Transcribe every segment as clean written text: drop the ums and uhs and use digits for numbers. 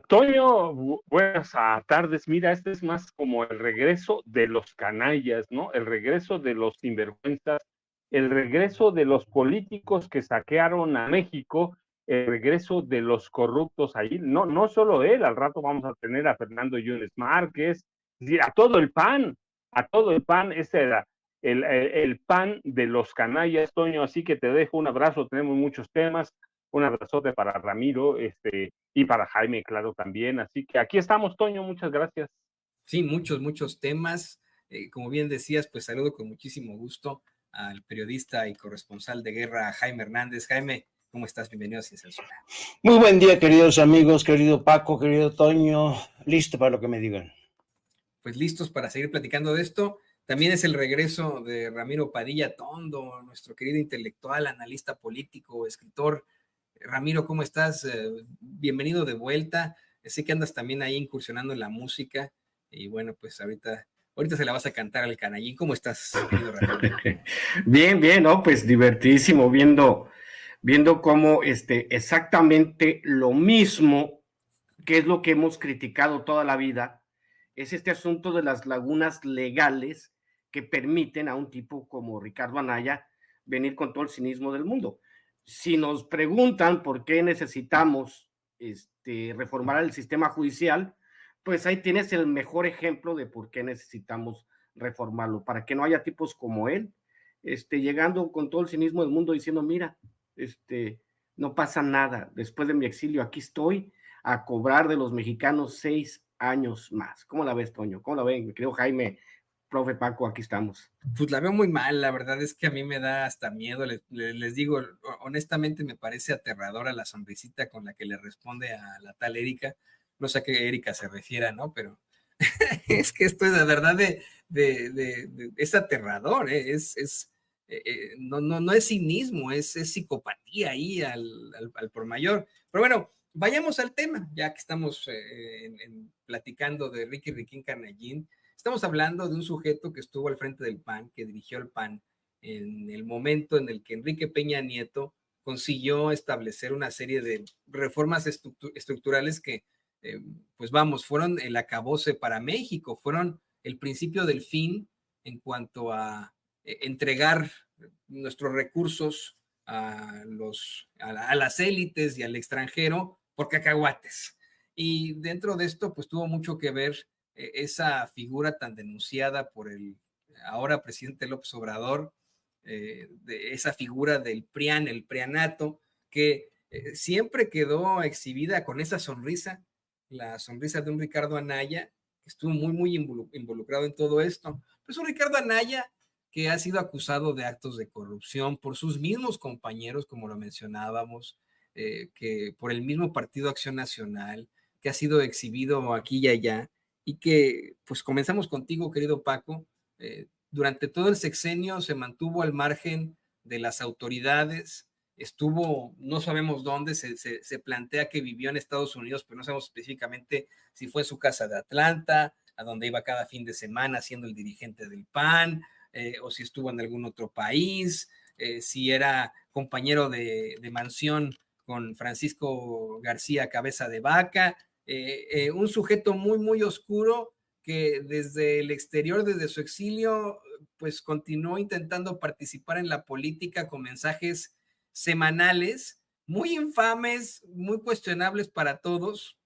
Toño, buenas tardes. Mira, este es más como el regreso de los canallas, ¿no? El regreso de los sinvergüenzas, el regreso de los políticos que saquearon a México, el regreso de los corruptos ahí. No, no solo él, al rato vamos a tener a Fernando Yunes Márquez, es decir, a todo el PAN, ese era el PAN de los canallas, Toño. Así que te dejo un abrazo, tenemos muchos temas. Un abrazote para Ramiro, y para Jaime, claro, también. Así que aquí estamos, Toño, muchas gracias. Sí, muchos temas. Como bien decías, pues saludo con muchísimo gusto al periodista y corresponsal de guerra, Jaime Hernández. Jaime, ¿cómo estás? Bienvenido a Sin Censura. Muy buen día, queridos amigos, querido Paco, querido Toño. Listo para lo que me digan. Pues listos para seguir platicando de esto. También es el regreso de Ramiro Padilla Tondo, nuestro querido intelectual, analista político, escritor. Ramiro, ¿cómo estás? Bienvenido de vuelta. Sé que andas también ahí incursionando en la música y bueno, pues ahorita se la vas a cantar al canallín. ¿Cómo estás, querido Ramiro? Bien, ¿no? Pues divertidísimo viendo cómo exactamente lo mismo que es lo que hemos criticado toda la vida, es este asunto de las lagunas legales que permiten a un tipo como Ricardo Anaya venir con todo el cinismo del mundo. Si nos preguntan por qué necesitamos reformar el sistema judicial, pues ahí tienes el mejor ejemplo de por qué necesitamos reformarlo, para que no haya tipos como él, llegando con todo el cinismo del mundo diciendo, mira, no pasa nada, después de mi exilio aquí estoy a cobrar de los mexicanos 6 años más. ¿Cómo la ves, Toño? ¿Cómo la ven, mi querido Jaime, profe Paco? Aquí estamos. Pues la veo muy mal, la verdad es que a mí me da hasta miedo, les digo, honestamente me parece aterradora la sonrisita con la que le responde a la tal Erika, no sé a qué Erika se refiera, ¿no? Pero es que esto es la verdad es aterrador, ¿eh? No es cinismo, es psicopatía ahí al por mayor. Pero bueno, vayamos al tema, ya que estamos platicando de Ricky Riquín Canallín. Estamos hablando de un sujeto que estuvo al frente del PAN, que dirigió el PAN en el momento en el que Enrique Peña Nieto consiguió establecer una serie de reformas estructurales que, pues vamos, fueron el acabose para México, fueron el principio del fin en cuanto a entregar nuestros recursos a las élites y al extranjero por cacahuates. Y dentro de esto, pues tuvo mucho que ver esa figura tan denunciada por el ahora presidente López Obrador, de esa figura del PRIAN, el prianato, que siempre quedó exhibida con esa sonrisa, la sonrisa de un Ricardo Anaya, que estuvo muy involucrado en todo esto. Pues un Ricardo Anaya que ha sido acusado de actos de corrupción por sus mismos compañeros, como lo mencionábamos, que por el mismo Partido Acción Nacional, que ha sido exhibido aquí y allá, y que, pues comenzamos contigo, querido Paco, durante todo el sexenio se mantuvo al margen de las autoridades, estuvo, no sabemos dónde, se plantea que vivió en Estados Unidos, pero no sabemos específicamente si fue su casa de Atlanta, a donde iba cada fin de semana siendo el dirigente del PAN, o si estuvo en algún otro país, si era compañero de mansión con Francisco García Cabeza de Vaca, un sujeto muy oscuro que desde el exterior, desde su exilio, pues continuó intentando participar en la política con mensajes semanales muy infames, muy cuestionables para todos,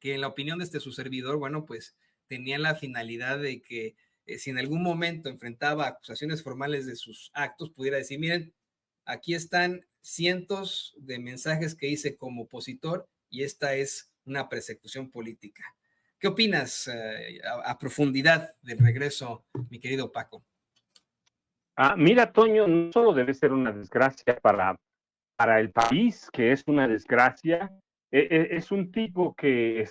que en la opinión de su servidor, bueno, pues tenían la finalidad de que si en algún momento enfrentaba acusaciones formales de sus actos, pudiera decir, miren, aquí están cientos de mensajes que hice como opositor y esta es una persecución política. ¿Qué opinas a profundidad del regreso, mi querido Paco? Mira, Toño, no solo debe ser una desgracia para el país, que es una desgracia, es un tipo que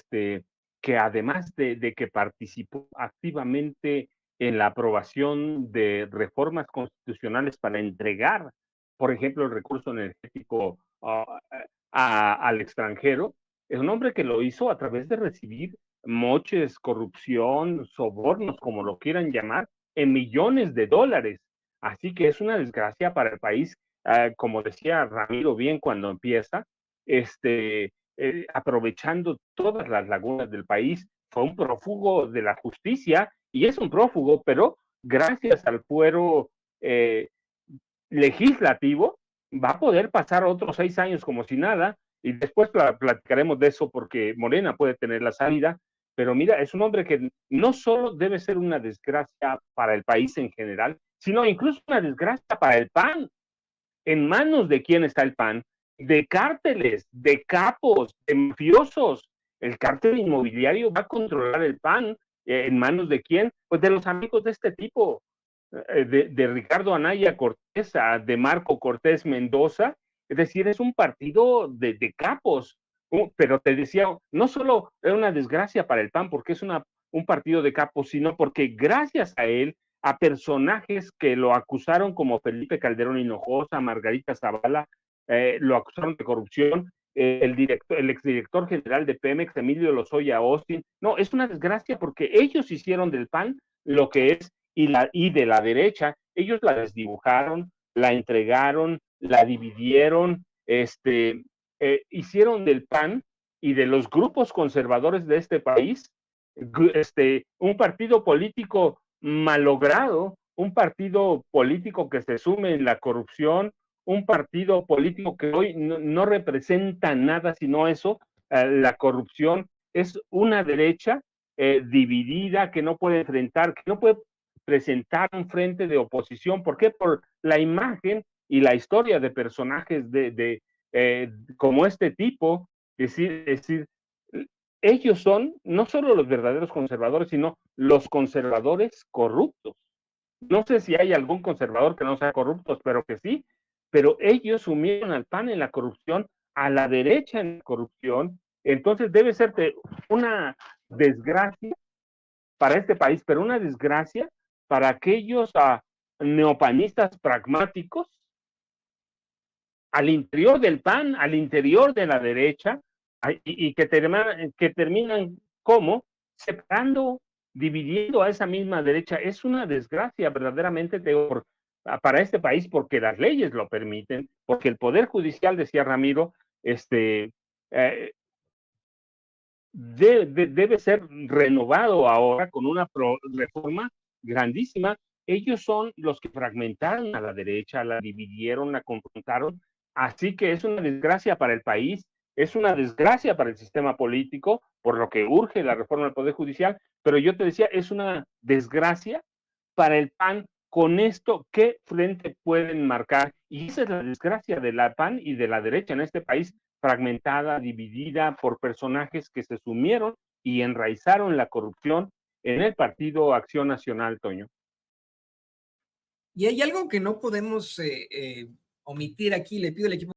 además de que participó activamente en la aprobación de reformas constitucionales para entregar, por ejemplo, el recurso energético al extranjero, es un hombre que lo hizo a través de recibir moches, corrupción, sobornos, como lo quieran llamar, en millones de dólares. Así que es una desgracia para el país, como decía Ramiro bien cuando empieza, aprovechando todas las lagunas del país. Fue un prófugo de la justicia y es un prófugo, pero gracias al fuero legislativo va a poder pasar otros 6 años como si nada, y después platicaremos de eso porque Morena puede tener la salida, pero mira, es un hombre que no solo debe ser una desgracia para el país en general, sino incluso una desgracia para el PAN. ¿En manos de quién está el PAN? De cárteles, de capos, de mafiosos. El cártel inmobiliario va a controlar el PAN. ¿En manos de quién? Pues de los amigos de este tipo, de Ricardo Anaya Cortés, de Marco Cortés Mendoza. Es decir, es un partido de capos. Pero te decía, no solo es una desgracia para el PAN porque es un partido de capos, sino porque gracias a él, a personajes que lo acusaron como Felipe Calderón Hinojosa, Margarita Zavala, lo acusaron de corrupción, el exdirector general de Pemex, Emilio Lozoya Austin. No, es una desgracia porque ellos hicieron del PAN lo que es, y de la derecha, ellos la desdibujaron, la entregaron, la dividieron, hicieron del PAN y de los grupos conservadores de este país un partido político malogrado, un partido político que se sume en la corrupción, un partido político que hoy no representa nada sino eso, la corrupción. Es una derecha dividida que no puede enfrentar, que no puede presentar un frente de oposición. ¿Por qué? Por la imagen y la historia de personajes como este tipo. Es decir, ellos son no solo los verdaderos conservadores, sino los conservadores corruptos. No sé si hay algún conservador que no sea corrupto, espero que sí, pero ellos sumieron al PAN en la corrupción, a la derecha en la corrupción. Entonces debe ser una desgracia para este país, pero una desgracia para aquellos neopanistas pragmáticos al interior del PAN, al interior de la derecha, y que terminan como separando, dividiendo a esa misma derecha. Es una desgracia verdaderamente para este país porque las leyes lo permiten, porque el Poder Judicial, decía Ramiro, debe ser renovado ahora con una reforma grandísima. Ellos son los que fragmentaron a la derecha, la dividieron, la confrontaron. Así que es una desgracia para el país, es una desgracia para el sistema político, por lo que urge la reforma del Poder Judicial, pero yo te decía, es una desgracia para el PAN. Con esto, ¿qué frente pueden marcar? Y esa es la desgracia de la PAN y de la derecha en este país, fragmentada, dividida por personajes que se sumieron y enraizaron la corrupción en el Partido Acción Nacional, Toño. Y hay algo que no podemos omitir aquí, le pido al equipo